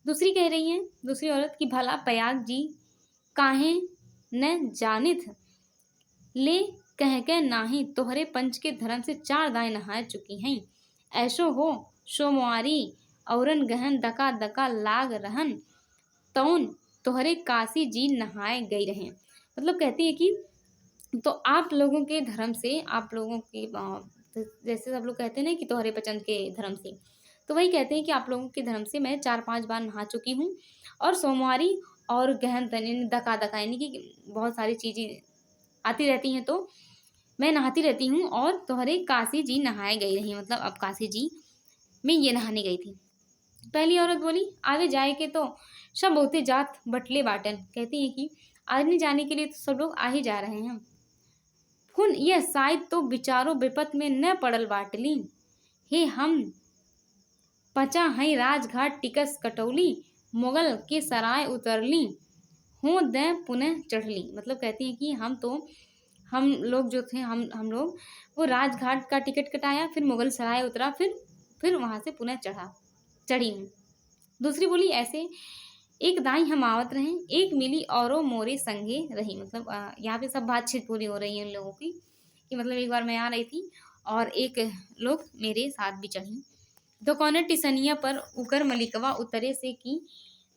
A: दूसरी कह रही है, दूसरी औरत कि भला प्रयाग जी काहे न जानिथ, ले कह के नाही तोहरे पंच के धर्म से 4 दाएं नहा चुकी हैं। ऐसो हो सोमवारी औरन गहन दका दका लाग रहन तौन तोहरे काशी जी नहाए गई रहे। मतलब कहती है कि तो आप लोगों के धर्म से, आप लोगों के जैसे सब लोग कहते हैं ना कि तोहरे पचंद के धर्म से, तो वही कहते हैं कि आप लोगों के धर्म से मैं 4-5 बार नहा चुकी हूँ, और सोमवारी और गहन तन यानी दका-दका यानी कि बहुत सारी चीज़ें आती रहती हैं, तो मैं नहाती रहती हूँ, और तोहरे काशी जी नहाए गई रही, मतलब अब काशी जी में ये नहाने गई थी। पहली औरत बोली, आवे जाए के तो सब बहुते जात बटले बाटन। कहती है कि आने जाने के लिए तो सब लोग आ ही जा रहे हैं। हुन यह शायद तो विचारो विपत में न पड़ल बाटली। हे हम पचा हई राजघाट टिकस कटौली, मुगल के सराय उतरली, हो द पुनः चढ़ली। मतलब कहती है कि हम लोग जो थे, हम लोग वो राजघाट का टिकट कटाया, फिर मुगल सराय उतरा, फिर वहाँ से पुनः चढ़ी हूँ। दूसरी बोली, ऐसे एक दाई हम आवत रहे, एक मिली औरो मोरे संगे रही। मतलब यहाँ पे सब बातचीत पूरी हो रही है उन लोगों की, कि मतलब एक बार मैं आ रही थी और एक लोग मेरे साथ भी चढ़ी। दोकौने टिसनिया पर उकर मलिकवा उतरे से कि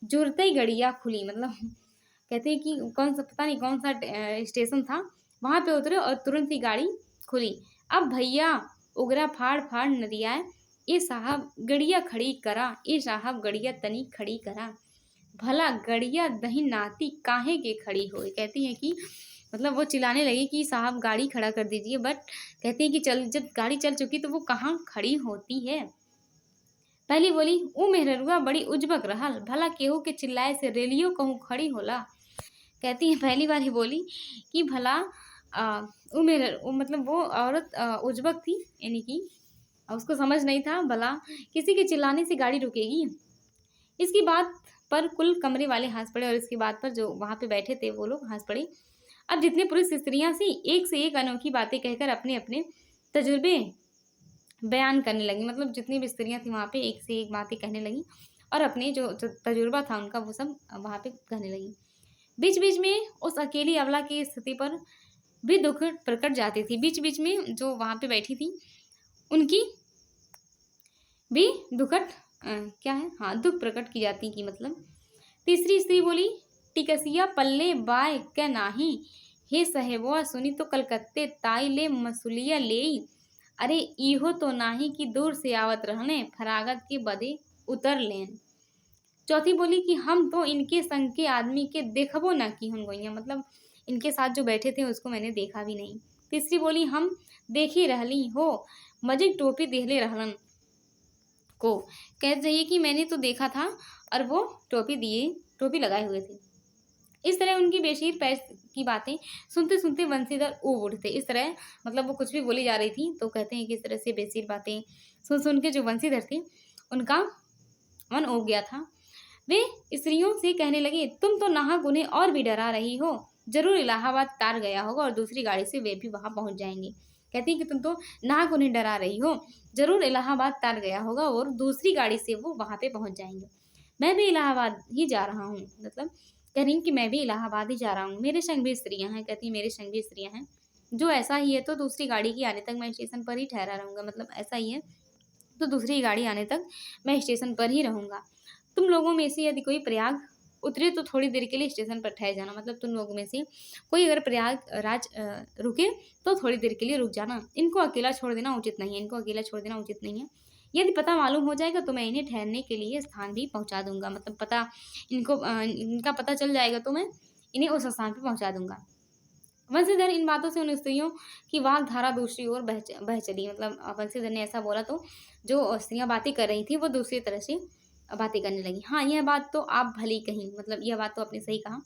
A: जुरते गड़िया खुली। मतलब कहते हैं कि कौन सा, पता नहीं कौन सा स्टेशन था, वहाँ पे उतरे और तुरंत ही गाड़ी खुली। अब भैया उगरा फाड़ फाड़ नदिया, ये साहब गड़िया खड़ी करा, ये साहब गड़िया तनी खड़ी करा, भला गड़िया दही नाती काहे के खड़ी होए। कहती है कि मतलब वो चिल्लाने लगी कि साहब गाड़ी खड़ा कर दीजिए, बट कहती है कि चल, जब गाड़ी चल चुकी तो वो कहाँ खड़ी होती है। पहली बोली, ऊ मेहरुआ बड़ी उजबक रहल, भला केहू के चिल्लाए से रेलियो कहूँ खड़ी होला। कहती है पहली बार ही बोली कि भला मतलब वो औरत उजबक थी, यानी कि उसको समझ नहीं था भला किसी के चिल्लाने से गाड़ी रुकेगी। इसकी बात पर कुल कमरे वाले हंस पड़े, और इसकी बात पर जो वहाँ पे बैठे थे वो लोग हंस पड़े। अब जितने पुरुष स्त्रियां सी एक से एक अनोखी बातें कहकर अपने अपने तजुर्बे बयान करने लगी। मतलब जितनी भी स्त्रियां थी वहाँ पे एक से एक बातें कहने लगी, और अपने जो तजुर्बा था उनका वो सब वहाँ पे कहने लगी। बीच बीच में उस अकेली अबला की स्थिति पर भी दुख प्रकट जाती थी। बीच बीच में जो वहाँ पे बैठी थी उनकी भी क्या है, हाँ, दुख प्रकट की जाती की। मतलब तीसरी स्त्री बोली, टिकसिया पल्ले बाय क्या नाही, हे सहेबुआ सुनी तो कलकत्ते ताई ले मसूलिया लेई, अरे इहो तो नाही कि दूर से आवत रहने, फरागत के बदे उतर लेन। चौथी बोली कि हम तो इनके संग के आदमी के देखबो ना की हुन गोइया। मतलब इनके साथ जो बैठे थे उसको मैंने देखा भी नहीं। तीसरी बोली, हम देखी रहली हो, मजिक टोपी देहले रहलन को। कह रही है कि मैंने तो देखा था और वो टोपी लगाए हुए थे। इस तरह उनकी बेशीर पैर की बातें सुनते सुनते बंसीधर ऊब उठते। इस तरह मतलब वो कुछ भी बोली जा रही थी, तो कहते हैं कि इस तरह से बेशीर बातें सुन सुन के जो बंसीधर थे उनका मन उब गया था। वे स्त्रियों से कहने लगे, तुम तो नाहक उन्हें और भी डरा रही हो, जरूर इलाहाबाद तार गया होगा और दूसरी गाड़ी से वे भी वहां पहुंच जाएंगे। कहती है कि तुम तो नाहक उन्हें डरा रही हो, जरूर इलाहाबाद तार गया होगा और दूसरी गाड़ी से वो वहां पे पहुंच जाएंगे। मैं भी इलाहाबाद ही जा रहा हूँ। मतलब कह रही कि मैं भी इलाहाबाद ही जा रहा हूँ, मेरे संग भी स्त्रियां हैं। कहती मेरे संग भी स्त्रियां हैं, जो ऐसा ही है तो दूसरी गाड़ी की आने तक मैं स्टेशन पर ही ठहरा रहूँगा। मतलब ऐसा ही है तो दूसरी गाड़ी आने तक मैं स्टेशन पर ही रहूँगा। तुम लोगों में से यदि कोई प्रयाग उतरे तो थोड़ी देर के लिए स्टेशन पर ठहर जाना। मतलब तुम लोगों में से कोई अगर प्रयागराज रुके तो थोड़ी देर के लिए रुक जाना। इनको अकेला छोड़ देना उचित नहीं है, इनको अकेला छोड़ देना उचित नहीं है। यदि पता मालूम हो जाएगा तो मैं इन्हें ठहरने के लिए स्थान भी पहुंचा दूंगा। मतलब पता इनका पता चल जाएगा तो मैं इन्हें उस स्थान पर पहुंचा दूंगा। वंशीधर इन बातों से उन स्त्रियों की वाक धारा दूसरी ओर बह चली। मतलब वंशीधर ने ऐसा बोला तो जो स्त्रियां बातें कर रही थी वो दूसरी तरह से बातें करने लगी। हाँ, यह बात तो आप भली कही, मतलब यह बात तो आपने सही कहा।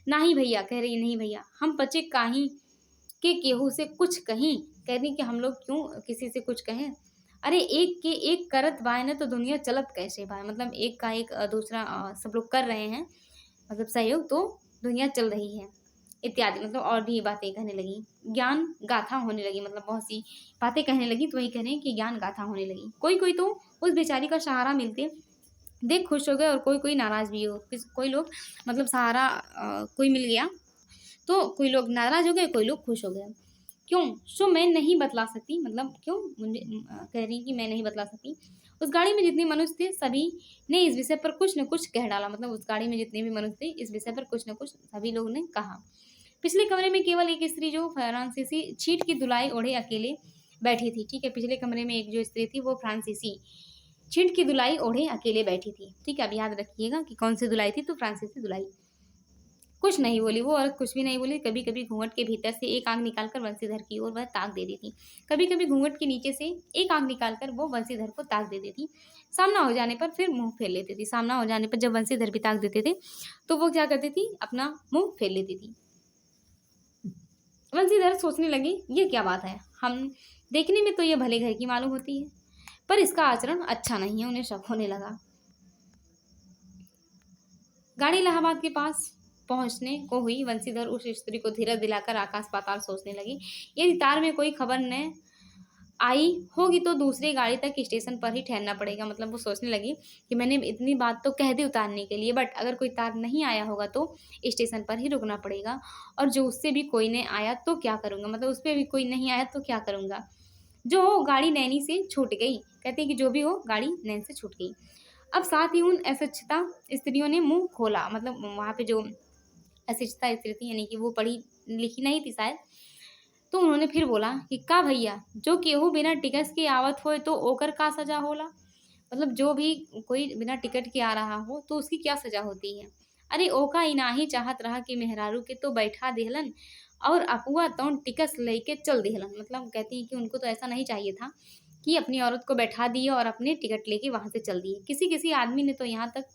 A: नहीं भैया, कह रही नहीं भैया, हम पचे काही के केहू से कुछ कहीं। कह रही कि हम लोग क्यों किसी से कुछ कहें। अरे एक के एक करत बाय न तो दुनिया चलत कैसे बाय। मतलब एक का एक दूसरा सब लोग कर रहे हैं, मतलब सहयोग, तो दुनिया चल रही है इत्यादि। मतलब और भी बातें कहने लगी, ज्ञान गाथा होने लगी। मतलब बहुत सी बातें कहने लगी, तो वही कह रहे हैं कि ज्ञान गाथा होने लगी। कोई कोई तो उस बेचारी का सहारा मिलते देख खुश हो गए, और कोई कोई नाराज भी हो। कोई लोग मतलब सहारा कोई मिल गया तो कोई लोग नाराज हो गए, कोई लोग खुश हो गए। क्यों? सो मैं नहीं बतला सकती। मतलब क्यों मुझे कह रही कि मैं नहीं बतला सकती। उस गाड़ी में जितने मनुष्य थे सभी ने इस विषय पर कुछ न कुछ कह डाला। मतलब उस गाड़ी में जितने भी मनुष्य थे इस विषय पर कुछ न कुछ सभी लोगों ने कहा। पिछले कमरे में केवल एक स्त्री जो फ्रांसीसी छींट की दुलाई ओढ़े अकेले बैठी थी, ठीक है। पिछले कमरे में एक जो स्त्री थी वो फ्रांसीसी छींट की दुलाई ओढ़े अकेले बैठी थी, ठीक है। अब याद रखिएगा कि कौन सी दुलाई थी, तो फ्रांसीसी दुलाई। कुछ नहीं बोली वो औरत, कुछ भी नहीं बोली। कभी कभी घूंघट के भीतर से एक आंख निकालकर बंसीधर की ओर वह ताक दे देती, कभी कभी घूंघट के नीचे से एक आंख निकालकर वो बंसीधर को ताक दे देती। सामना हो जाने पर फिर मुंह फेर लेती थी। सामना हो जाने पर जब बंसीधर भी ताक देते थे तो वो क्या करती थी, अपना मुंह फेर लेती थी। बंसीधर सोचने लगी, ये क्या बात है, हम देखने में तो ये भले घर की मालूम होती है, पर इसका आचरण अच्छा नहीं है। उन्हें शक होने लगा। गाड़ी इलाहाबाद के पास पहुंचने को हुई। बंसीधर उस स्त्री को धीरज दिलाकर आकाश पाताल सोचने लगी। यदि तार में कोई खबर न आई होगी तो दूसरी गाड़ी तक स्टेशन पर ही ठहरना पड़ेगा। मतलब वो सोचने लगी कि मैंने इतनी बात तो कह दी उतारने के लिए, बट अगर कोई तार नहीं आया होगा तो स्टेशन पर ही रुकना पड़ेगा। और जो उससे भी कोई नहीं आया तो क्या करूँगा, मतलब उस पर भी कोई नहीं आया तो क्या करूँगा। जो हो गाड़ी नैनी से छूट गई। कहते हैं कि जो भी हो गाड़ी नैनी से छूट गई। अब साथ ही उन अशिक्षिता स्त्रियों ने मुंह खोला। मतलब वहाँ पे जो अशिक्षिता स्त्री थी, यानी कि वो पढ़ी लिखी नहीं थी शायद, तो उन्होंने फिर बोला कि का भैया जो केहू बिना टिकट के आवत होए तो ओकर का सजा होला। मतलब जो भी कोई बिना टिकट के आ रहा हो तो उसकी क्या सजा होती है। अरे ओका इनाही चाहत रहा कि मेहरारू के तो बैठा देहलन और अपुआ तो टिकट लेके चल देहलन। मतलब कहती है कि उनको तो ऐसा नहीं चाहिए था कि अपनी औरत को बैठा दिए और अपने टिकट लेके वहां से चल दिए। किसी किसी आदमी ने तो यहाँ तक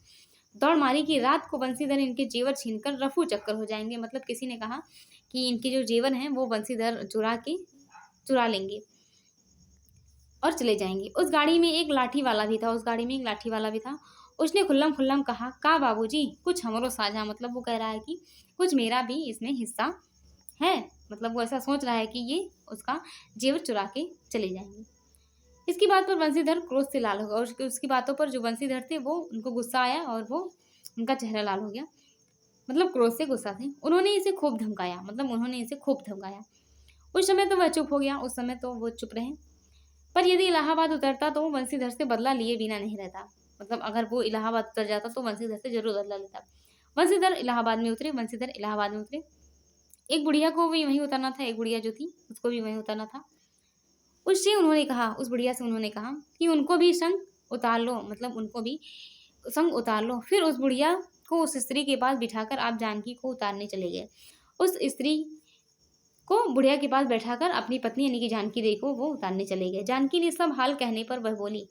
A: दौड़ मारी कि रात को बंसीधर इनके जेवर छीनकर रफू चक्कर हो जाएंगे। मतलब किसी ने कहा कि इनके जो जेवर हैं वो बंसीधर चुरा लेंगे और चले जाएंगे। उस गाड़ी में एक लाठी वाला भी था। उसने खुल्लम खुल्लम कहा, का बाबूजी कुछ हमरो साझा। मतलब वो कह रहा है कि कुछ मेरा भी इसमें हिस्सा है। मतलब वो ऐसा सोच रहा है कि ये उसका जेवर चुरा के चले जाएंगे। इसकी बात पर बंसीधर क्रोध से लाल हो गया और उसकी बातों पर जो बंसीधर थे वो उनको गुस्सा आया और वो उनका चेहरा लाल हो गया। मतलब क्रोध से गुस्सा थे। उन्होंने इसे खूब धमकाया। उस समय तो वह चुप हो गया। उस समय तो वो चुप रहे। पर यदि इलाहाबाद उतरता तो वो बंसीधर से बदला लिए बिना नहीं रहता। मतलब अगर वो इलाहाबाद उतर जाता तो बंसीधर से जरूर बदला लेता। बंसीधर इलाहाबाद में उतरे। एक बुढ़िया को भी वहीं उतरना था। एक बुढ़िया जो थी उसको भी वहीं उतरना था। उस बुढ़िया से उन्होंने कहा कि उनको भी संग उतार लो। मतलब उनको भी संग उतार लो। फिर उस बुढ़िया को उस स्त्री के पास बिठाकर आप जानकी को उतारने चले गए। उस स्त्री को बुढ़िया के पास बैठाकर अपनी पत्नी यानी कि जानकी देवी को वो उतारने चले गए। जानकी ने सब हाल कहने पर वह बोली,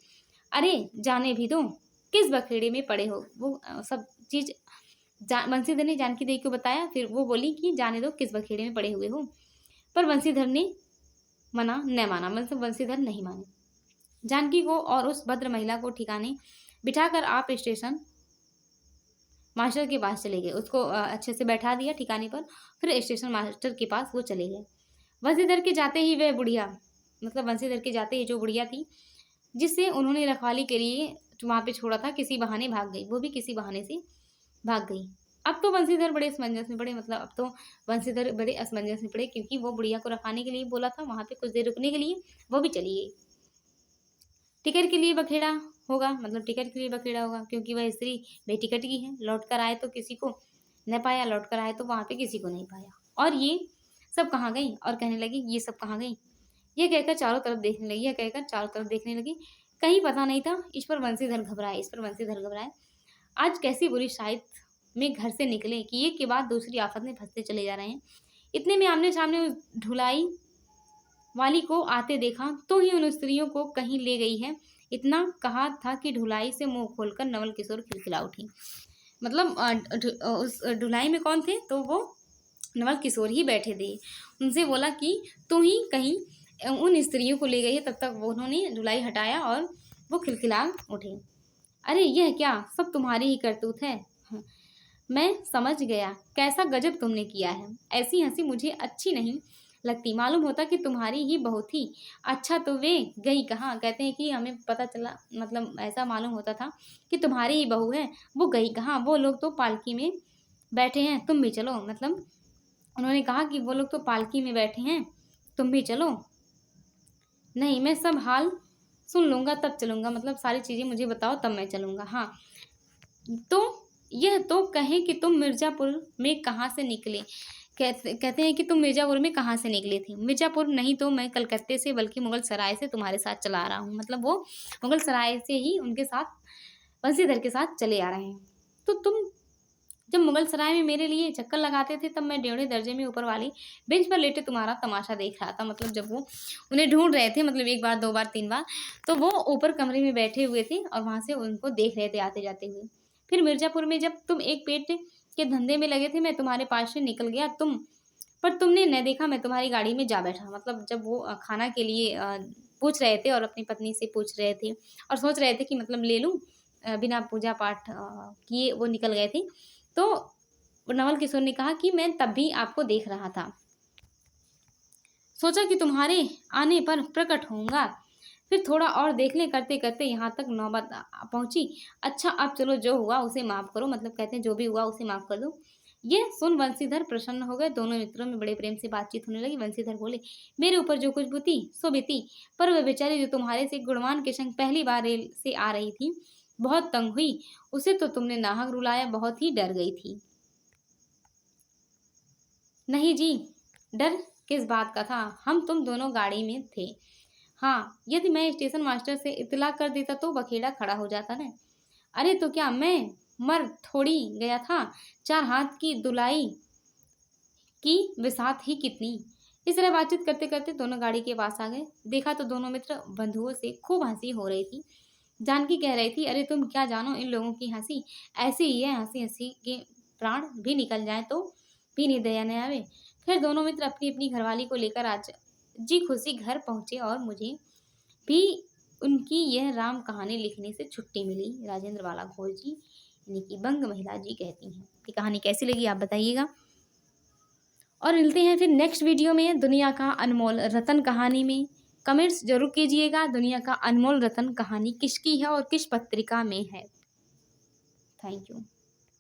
A: अरे जाने भी दो, किस बखेड़े में पड़े हो। वो सब चीज बंसीधर ने जानकी देवी को बताया। फिर वो बोली कि जाने दो, किस बखेड़े में पड़े हुए हो। पर बंसीधर ने मतलब बंसीधर नहीं माने। जानकी को और उस भद्र महिला को ठिकाने बिठाकर आप स्टेशन मास्टर के पास चले गए। उसको अच्छे से बैठा दिया ठिकाने पर। फिर स्टेशन मास्टर के पास वो चले गए। बंसीधर के जाते ही जो बुढ़िया थी जिससे उन्होंने रखवाली के लिए वहाँ पे छोड़ा था, किसी बहाने भाग गई। वो भी किसी बहाने से भाग गई। अब तो बंसीधर बड़े असमंजस में पड़े, क्योंकि वो बुढ़िया को रखाने के लिए बोला था, वहाँ पे कुछ देर रुकने के लिए, वो भी चली गई। टिकट के लिए बखेड़ा होगा, क्योंकि वह स्त्री बेटिकट की है। लौट कर आए तो किसी को न पाया, लौट कर आए तो वहाँ पे किसी को नहीं पाया। और ये सब कहाँ गई, और कहने लगी ये सब कहाँ गई। ये कहकर चारों तरफ देखने लगी। कहीं पता नहीं था। इस पर बंसीधर घबराए। आज कैसी बुरी शायद में घर से निकले कि एक के बाद दूसरी आफत में फंसते चले जा रहे हैं। इतने में आमने सामने उस ढुलाई वाली को आते देखा तो ही उन स्त्रियों को कहीं ले गई है। इतना कहा था कि ढुलाई से मुंह खोलकर नवल किशोर खिलखिला उठी। मतलब उस ढुलाई में कौन थे, तो वो नवल किशोर ही बैठे थे। उनसे बोला कि तू ही कहीं उन स्त्रियों को ले गई है। तब तक वो उन्होंने ढुलाई हटाया और वो खिलखिला उठे। अरे यह क्या सब तुम्हारी ही करतूत है। मैं समझ गया कैसा गजब तुमने किया है। ऐसी हंसी मुझे अच्छी नहीं लगती। मालूम होता कि तुम्हारी ही बहू थी। अच्छा तो वे गई कहाँ। कहते हैं कि हमें पता चला, मतलब ऐसा मालूम होता था कि तुम्हारी ही बहू है, वो गई कहाँ। वो लोग तो पालकी में बैठे हैं, तुम भी चलो। मतलब उन्होंने कहा कि वो लोग तो पालकी में बैठे हैं, तुम भी चलो। नहीं, मैं सब हाल सुन लूँगा तब चलूँगा। मतलब सारी चीज़ें मुझे बताओ तब मैं चलूँगा। हाँ, तो यह तो कहें कि तुम मिर्ज़ापुर में कहाँ से निकले। कहते हैं कि तुम मिर्ज़ापुर में कहाँ से निकले थे? मिर्ज़ापुर नहीं तो मैं कलकत्ते से बल्कि मुगल सराय से तुम्हारे साथ चला आ रहा हूँ। मतलब वो मुगल सराय से ही उनके साथ बंसीधर के साथ चले आ रहे हैं। तो तुम जब मुगल सराय में मेरे लिए चक्कर लगाते थे तब मैं 1.5 दर्जे में ऊपर वाली बेंच पर लेटे तुम्हारा तमाशा देख रहा था। मतलब जब वो उन्हें ढूँढ रहे थे, मतलब 1 बार, 2 बार, 3 बार, तो वो ऊपर कमरे में बैठे हुए थे और वहाँ से उनको देख रहे थे आते-जाते हुए। फिर मिर्ज़ापुर में जब तुम एक पेट के धंधे में लगे थे, मैं तुम्हारे पास से निकल गया, पर तुमने न देखा मैं तुम्हारी गाड़ी में जा बैठा। मतलब जब वो खाना के लिए पूछ रहे थे और अपनी पत्नी से पूछ रहे थे और सोच रहे थे कि मतलब ले लूँ, बिना पूजा पाठ किए वो निकल गए थे। तो नवल किशोर ने कहा कि मैं तब भी आपको देख रहा था। सोचा कि तुम्हारे आने पर प्रकट होऊँगा। फिर थोड़ा और देख लें करते-करते यहाँ तक नौबत पहुँची। अच्छा अब चलो जो हुआ उसे माफ़ करो, मतलब कहते हैं जो भी हुआ उसे माफ़ कर दो। ये सुन बंसीधर प्रसन्न हो गए। दोनों मित्रों में बड़े प्रेम से बातचीत होने लगी। बंसीधर बोले, मेरे ऊपर जो कुछ बीती सो बीती, पर वह बेचारी जो तुम्हारे से गुणवान के संग पहली बार रेल से आ रही थी, बहुत तंग हुई। उसे तो तुमने नाहक रुलाया, बहुत ही डर गई थी। नहीं जी, डर किस बात का था? हम तुम दोनों गाड़ी में थे। हाँ, यदि मैं स्टेशन मास्टर से इत्तला कर देता तो बखेड़ा खड़ा हो जाता ना। अरे तो क्या मैं मर थोड़ी गया था? 4 हाथ की धुलाई की बिसात ही कितनी। इस तरह बातचीत करते-करते दोनों गाड़ी के पास आ गए। देखा तो दोनों मित्र बंधुओं से खूब हँसी हो रही थी। जानकी कह रही थी, अरे तुम क्या जानो इन लोगों की हँसी ऐसी ही है, हँसी-हँसी के प्राण भी निकल जाएँ तो भी नहीं दया न आवे। फिर दोनों मित्र अपनी-अपनी घरवाली को लेकर आज जी खुशी घर पहुँचे और मुझे भी उनकी यह राम कहानी लिखने से छुट्टी मिली। राजेंद्र बाला घोष जी यानी कि बंग महिला जी कहती हैं। ये कहानी कैसी लगी आप बताइएगा। और मिलते हैं फिर नेक्स्ट वीडियो में दुनिया का अनमोल रतन कहानी में। कमेंट्स जरूर कीजिएगा, दुनिया का अनमोल रतन कहानी किसकी है और किस पत्रिका में है। Thank you.